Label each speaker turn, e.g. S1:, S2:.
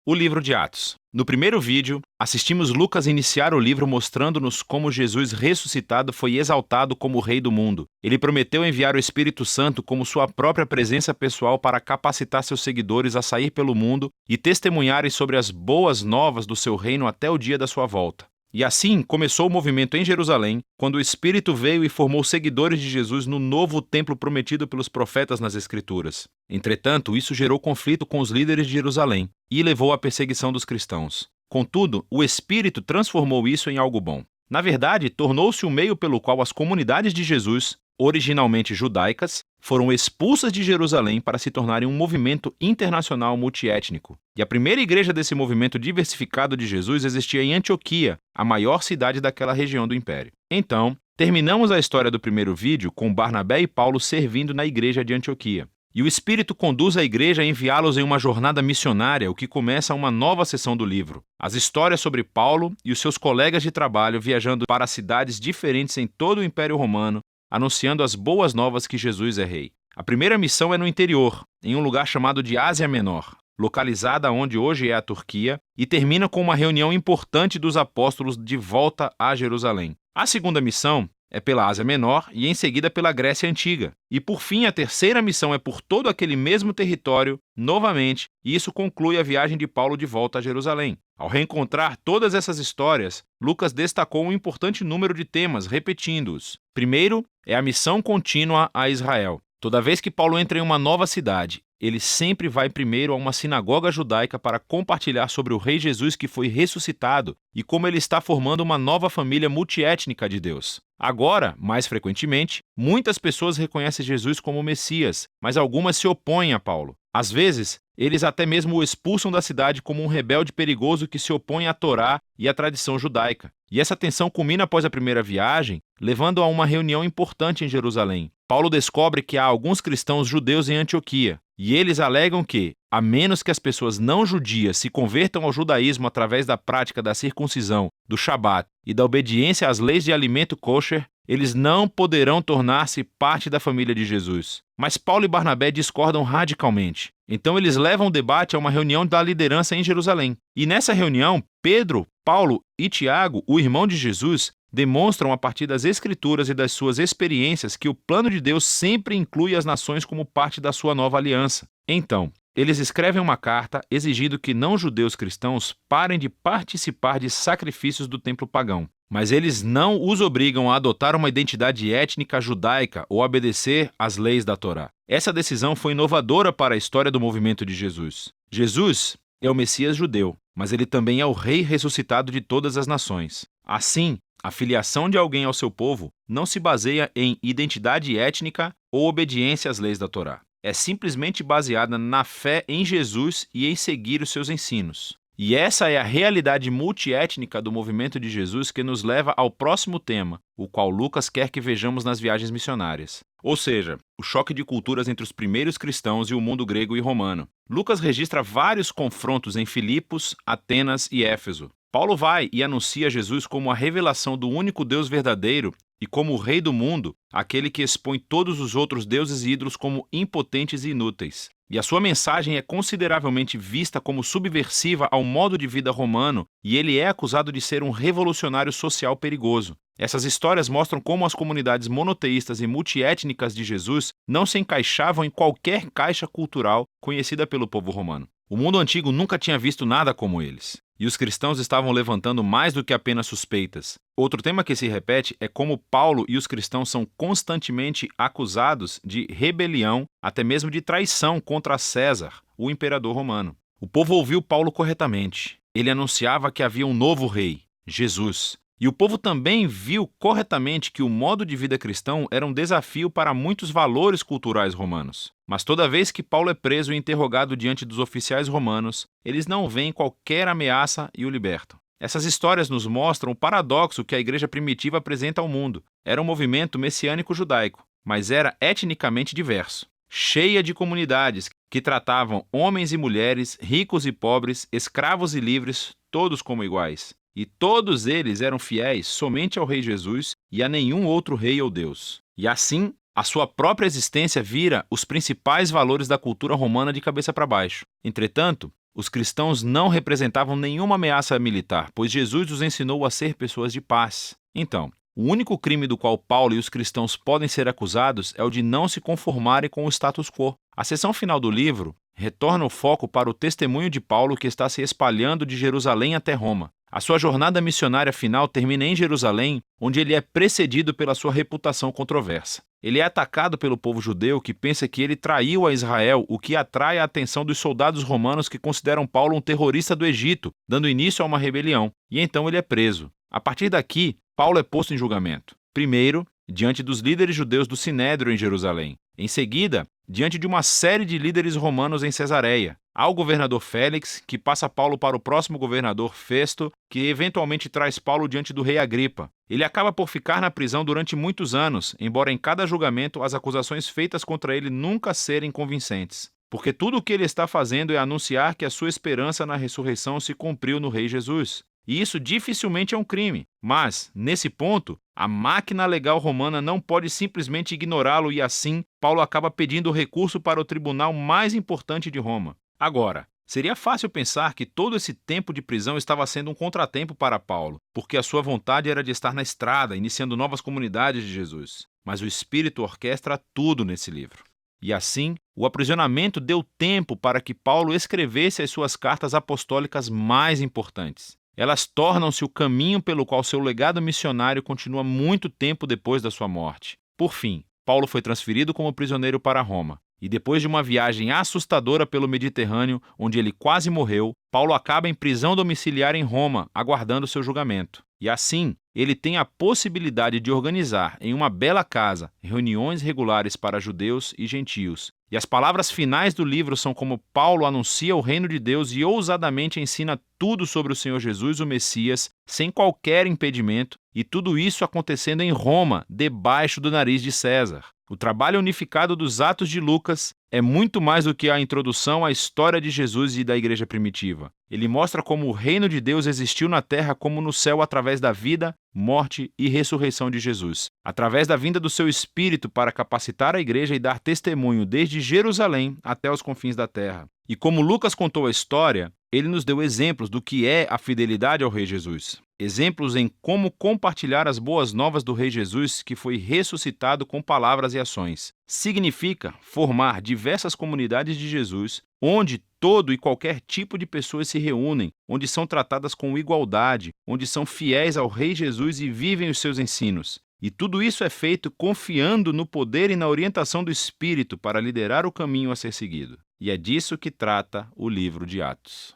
S1: O livro de Atos. No primeiro vídeo, assistimos Lucas iniciar o livro mostrando-nos como Jesus ressuscitado foi exaltado como o Rei do mundo. Ele prometeu enviar o Espírito Santo como sua própria presença pessoal para capacitar seus seguidores a sair pelo mundo e testemunharem sobre as boas novas do seu reino até o dia da sua volta. E assim começou o movimento em Jerusalém, quando o Espírito veio e formou seguidores de Jesus no novo templo prometido pelos profetas nas Escrituras. Entretanto, isso gerou conflito com os líderes de Jerusalém e levou à perseguição dos cristãos. Contudo, o Espírito transformou isso em algo bom. Na verdade, tornou-se um meio pelo qual as comunidades de Jesus, originalmente judaicas, foram expulsas de Jerusalém para se tornarem um movimento internacional multiétnico. E a primeira igreja desse movimento diversificado de Jesus existia em Antioquia, a maior cidade daquela região do Império. Então, terminamos a história do primeiro vídeo com Barnabé e Paulo servindo na igreja de Antioquia. E o Espírito conduz a igreja a enviá-los em uma jornada missionária, o que começa uma nova seção do livro. As histórias sobre Paulo e os seus colegas de trabalho viajando para cidades diferentes em todo o Império Romano, anunciando as boas novas que Jesus é rei. A primeira missão é no interior, em um lugar chamado de Ásia Menor, localizada onde hoje é a Turquia, e termina com uma reunião importante dos apóstolos de volta a Jerusalém. A segunda missão é pela Ásia Menor e em seguida pela Grécia Antiga. E por fim, a terceira missão é por todo aquele mesmo território, novamente, e isso conclui a viagem de Paulo de volta a Jerusalém. Ao reencontrar todas essas histórias, Lucas destacou um importante número de temas, repetindo-os. Primeiro, é a missão contínua a Israel. Toda vez que Paulo entra em uma nova cidade, ele sempre vai primeiro a uma sinagoga judaica para compartilhar sobre o Rei Jesus que foi ressuscitado e como ele está formando uma nova família multiétnica de Deus. Agora, mais frequentemente, muitas pessoas reconhecem Jesus como o Messias, mas algumas se opõem a Paulo. Às vezes, eles até mesmo o expulsam da cidade como um rebelde perigoso que se opõe à Torá e à tradição judaica. E essa tensão culmina após a primeira viagem, levando a uma reunião importante em Jerusalém. Paulo descobre que há alguns cristãos judeus em Antioquia, e eles alegam que, a menos que as pessoas não judias se convertam ao judaísmo através da prática da circuncisão, do Shabat e da obediência às leis de alimento kosher, eles não poderão tornar-se parte da família de Jesus. Mas Paulo e Barnabé discordam radicalmente. Então eles levam o debate a uma reunião da liderança em Jerusalém. E nessa reunião, Pedro, Paulo e Tiago, o irmão de Jesus, demonstram a partir das Escrituras e das suas experiências que o plano de Deus sempre inclui as nações como parte da sua nova aliança. Então, eles escrevem uma carta exigindo que não-judeus cristãos parem de participar de sacrifícios do templo pagão. Mas eles não os obrigam a adotar uma identidade étnica judaica ou obedecer às leis da Torá. Essa decisão foi inovadora para a história do movimento de Jesus. Jesus é o Messias judeu, mas ele também é o Rei ressuscitado de todas as nações. Assim, a filiação de alguém ao seu povo não se baseia em identidade étnica ou obediência às leis da Torá. É simplesmente baseada na fé em Jesus e em seguir os seus ensinos. E essa é a realidade multiétnica do movimento de Jesus que nos leva ao próximo tema, o qual Lucas quer que vejamos nas viagens missionárias. Ou seja, o choque de culturas entre os primeiros cristãos e o mundo grego e romano. Lucas registra vários confrontos em Filipos, Atenas e Éfeso. Paulo vai e anuncia Jesus como a revelação do único Deus verdadeiro e como o Rei do mundo, aquele que expõe todos os outros deuses e ídolos como impotentes e inúteis. E a sua mensagem é consideravelmente vista como subversiva ao modo de vida romano e ele é acusado de ser um revolucionário social perigoso. Essas histórias mostram como as comunidades monoteístas e multiétnicas de Jesus não se encaixavam em qualquer caixa cultural conhecida pelo povo romano. O mundo antigo nunca tinha visto nada como eles. E os cristãos estavam levantando mais do que apenas suspeitas. Outro tema que se repete é como Paulo e os cristãos são constantemente acusados de rebelião, até mesmo de traição contra César, o imperador romano. O povo ouviu Paulo corretamente. Ele anunciava que havia um novo rei, Jesus. E o povo também viu corretamente que o modo de vida cristão era um desafio para muitos valores culturais romanos. Mas toda vez que Paulo é preso e interrogado diante dos oficiais romanos, eles não veem qualquer ameaça e o libertam. Essas histórias nos mostram o paradoxo que a igreja primitiva apresenta ao mundo. Era um movimento messiânico judaico, mas era etnicamente diverso, cheia de comunidades que tratavam homens e mulheres, ricos e pobres, escravos e livres, todos como iguais. E todos eles eram fiéis somente ao Rei Jesus e a nenhum outro rei ou Deus. E assim, a sua própria existência vira os principais valores da cultura romana de cabeça para baixo. Entretanto, Os cristãos não representavam nenhuma ameaça militar, pois Jesus os ensinou a ser pessoas de paz. Então, o único crime do qual Paulo e os cristãos podem ser acusados é o de não se conformarem com o status quo. A seção final do livro retorna o foco para o testemunho de Paulo que está se espalhando de Jerusalém até Roma. A sua jornada missionária final termina em Jerusalém, onde ele é precedido pela sua reputação controversa. Ele é atacado pelo povo judeu que pensa que ele traiu a Israel, o que atrai a atenção dos soldados romanos que consideram Paulo um terrorista do Egito, dando início a uma rebelião, e então ele é preso. A partir daqui, Paulo é posto em julgamento. Primeiro, diante dos líderes judeus do Sinédrio em Jerusalém. Em seguida, diante de uma série de líderes romanos em Cesareia. Há o governador Félix, que passa Paulo para o próximo governador Festo, que eventualmente traz Paulo diante do rei Agripa. Ele acaba por ficar na prisão durante muitos anos, embora em cada julgamento as acusações feitas contra ele nunca serem convincentes. Porque tudo o que ele está fazendo é anunciar que a sua esperança na ressurreição se cumpriu no rei Jesus. E isso dificilmente é um crime. Mas, nesse ponto, a máquina legal romana não pode simplesmente ignorá-lo e assim, Paulo acaba pedindo recurso para o tribunal mais importante de Roma. Agora, seria fácil pensar que todo esse tempo de prisão estava sendo um contratempo para Paulo, porque a sua vontade era de estar na estrada, iniciando novas comunidades de Jesus. Mas o Espírito orquestra tudo nesse livro. E assim, o aprisionamento deu tempo para que Paulo escrevesse as suas cartas apostólicas mais importantes. Elas tornam-se o caminho pelo qual seu legado missionário continua muito tempo depois da sua morte. Por fim, Paulo foi transferido como prisioneiro para Roma. E depois de uma viagem assustadora pelo Mediterrâneo, onde ele quase morreu, Paulo acaba em prisão domiciliar em Roma, aguardando seu julgamento. E assim, ele tem a possibilidade de organizar em uma bela casa reuniões regulares para judeus e gentios. E as palavras finais do livro são como Paulo anuncia o reino de Deus e ousadamente ensina tudo sobre o Senhor Jesus, o Messias, sem qualquer impedimento, e tudo isso acontecendo em Roma, debaixo do nariz de César. O trabalho unificado dos Atos de Lucas é muito mais do que a introdução à história de Jesus e da igreja primitiva. Ele mostra como o reino de Deus existiu na terra como no céu através da vida, morte e ressurreição de Jesus. Através da vinda do seu Espírito para capacitar a igreja e dar testemunho desde Jerusalém até os confins da terra. E como Lucas contou a história, ele nos deu exemplos do que é a fidelidade ao Rei Jesus. Exemplos em como compartilhar as boas novas do Rei Jesus que foi ressuscitado com palavras e ações. Significa formar diversas comunidades de Jesus, onde todo e qualquer tipo de pessoas se reúnem, onde são tratadas com igualdade, onde são fiéis ao Rei Jesus e vivem os seus ensinos. E tudo isso é feito confiando no poder e na orientação do Espírito para liderar o caminho a ser seguido. E é disso que trata o livro de Atos.